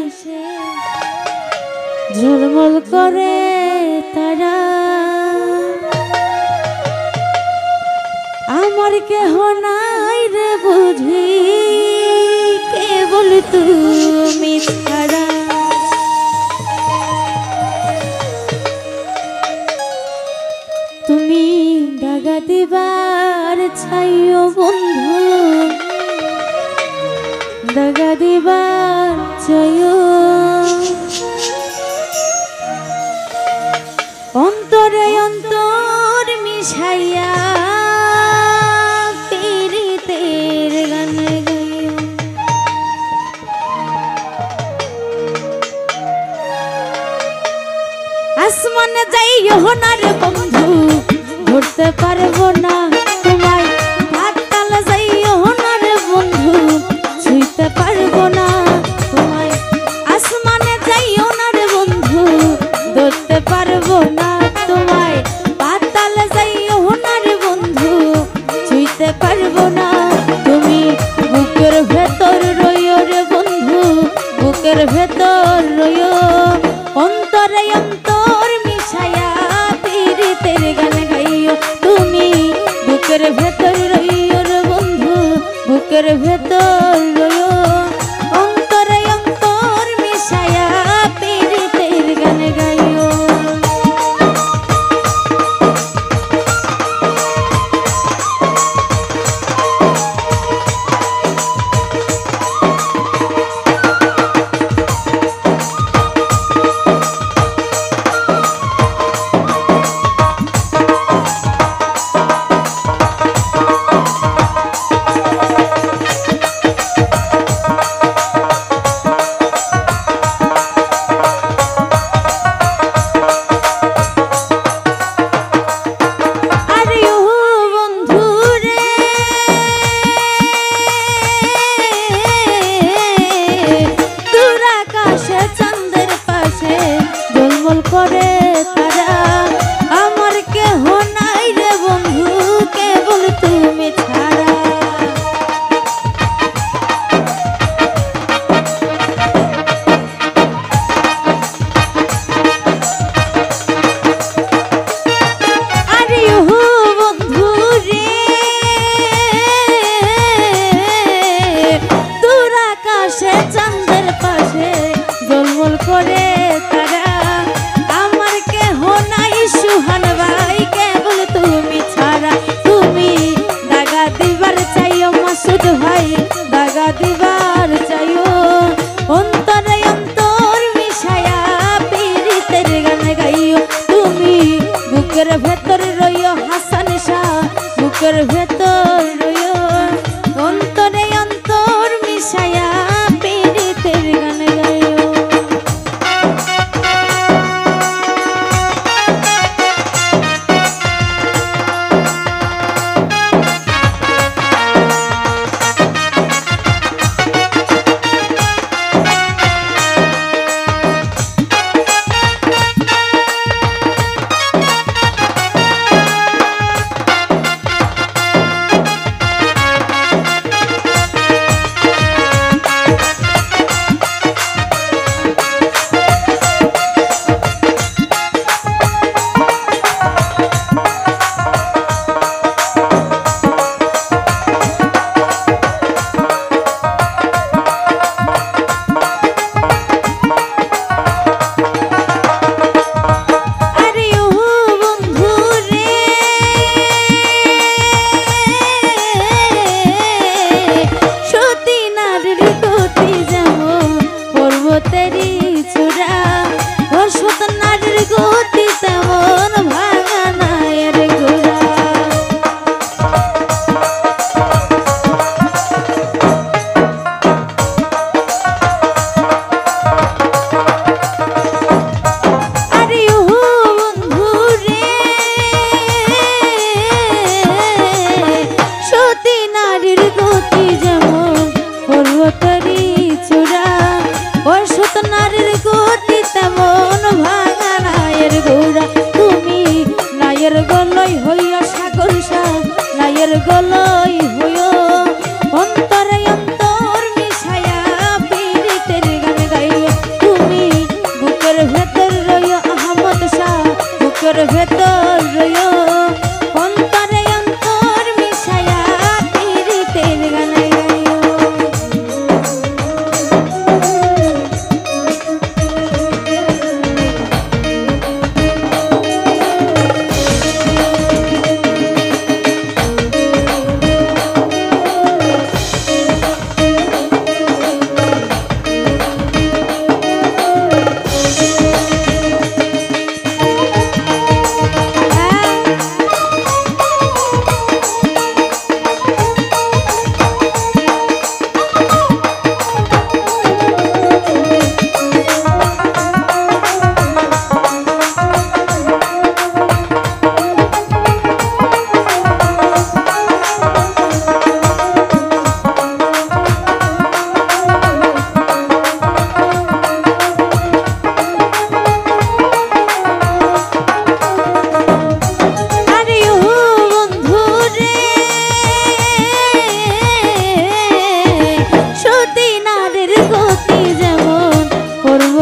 নিশে ঝলমল করে তারা আমার কেহ নাই রে বুঝি কেবল তুমি ছাড়া তুমি দাগা দিবার চাইও বন্ধু দাগা দিবার চাইও অন্তরে অন্তর মিশাইয়া পীড়িতের গান গাইও আসমানে যাইও না রে বন্ধু ধরতে পারবো না তোমায় পাতাল যাইও না রে বন্ধু ছুঁইতে পারবো না তোমায় আসমানে যাইও না রে বন্ধু ধরতে পারবো না তোমায় পাতাল যাইও না রে বন্ধু ছুঁইতে পারবো না তুমি বুকের ভেতর রইও রে বন্ধু বুকের ভেতর রইও অন্তরে অন্তর মিশায়া পীড়িতের গান গাইও তুমি বুকের ভেতর রইও রে বন্ধু বুকের ভেতর রইও অন্তরে অন্তর মিশায়া পীড়িতের গান গাইও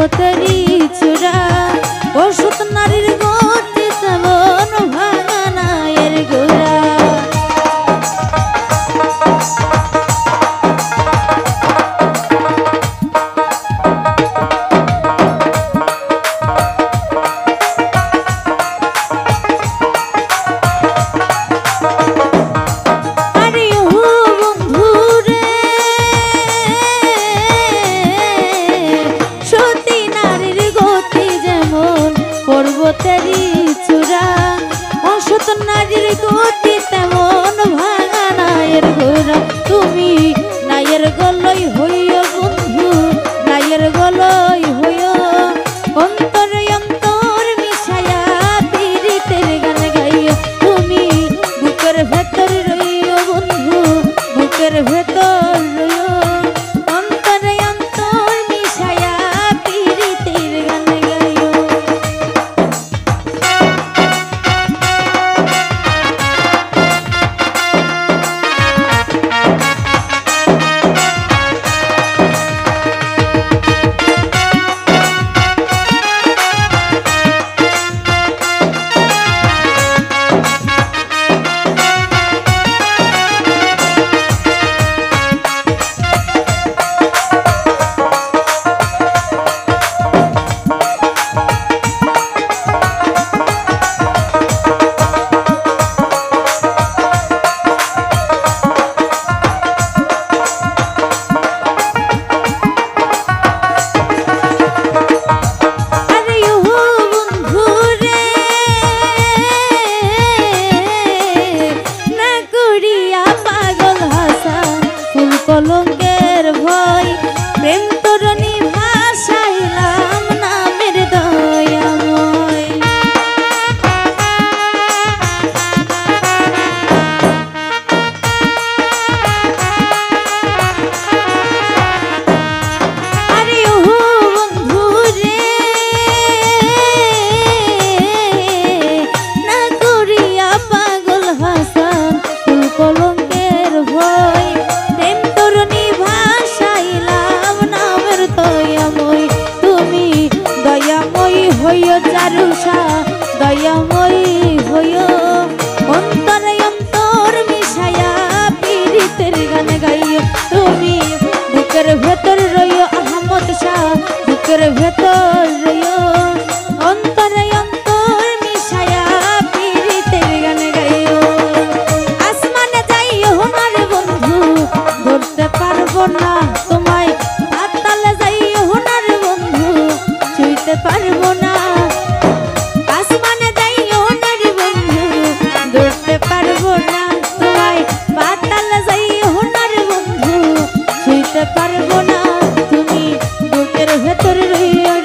পর্বতেরই চূড়া অসুত নারীর গতি তেমন ভাঙা নায়ের গোড়া। পর্বতেরই চূড়া অসত নারীর গতি তেমন ভাঙা নায়ের গোড়া। তুমি নায়ের গলই হইও বন্ধু, নায়ের গলই হইও অন্তরে অন্তর মিশায়া পীড়িতের গান গাইও। তুমি বুকের ভেতর রইও বন্ধু, বুকের ভেতর রইও অন্তরে অন্তর মিশায়া পীড়িতের গান গাইও। কলঙ্কের ভয় প্রেম তরণী ভাসাইলাম নামের দয়াময়। আরে ও বন্ধু রে না করিয়া পাগল হাসান ফুল কলঙ্কের ভয় হইও চারুষা দয়াময়ী হইও অন্তরে অন্তর মিশায়া পীড়িতের গান গাইও। তুমি বুকের ভেতর রইও আহমদ শাহ, বুকের ভেতর রইও অন্তরে অন্তর মিশায়া পীড়িতের গান গাইও। আসমানে যাইও না রে বন্ধু ধরতে পারবো না তোমায়, পাতালে যাইও না রে বন্ধু ছুঁইতে পারবো না। আসমানে যাইও না রে বন্ধু ধরতে পারবো না তোমায়, পাতালে যাইও না রে বন্ধু ছুঁইতে পারবো না। তুমি বুকের ভেতর রইও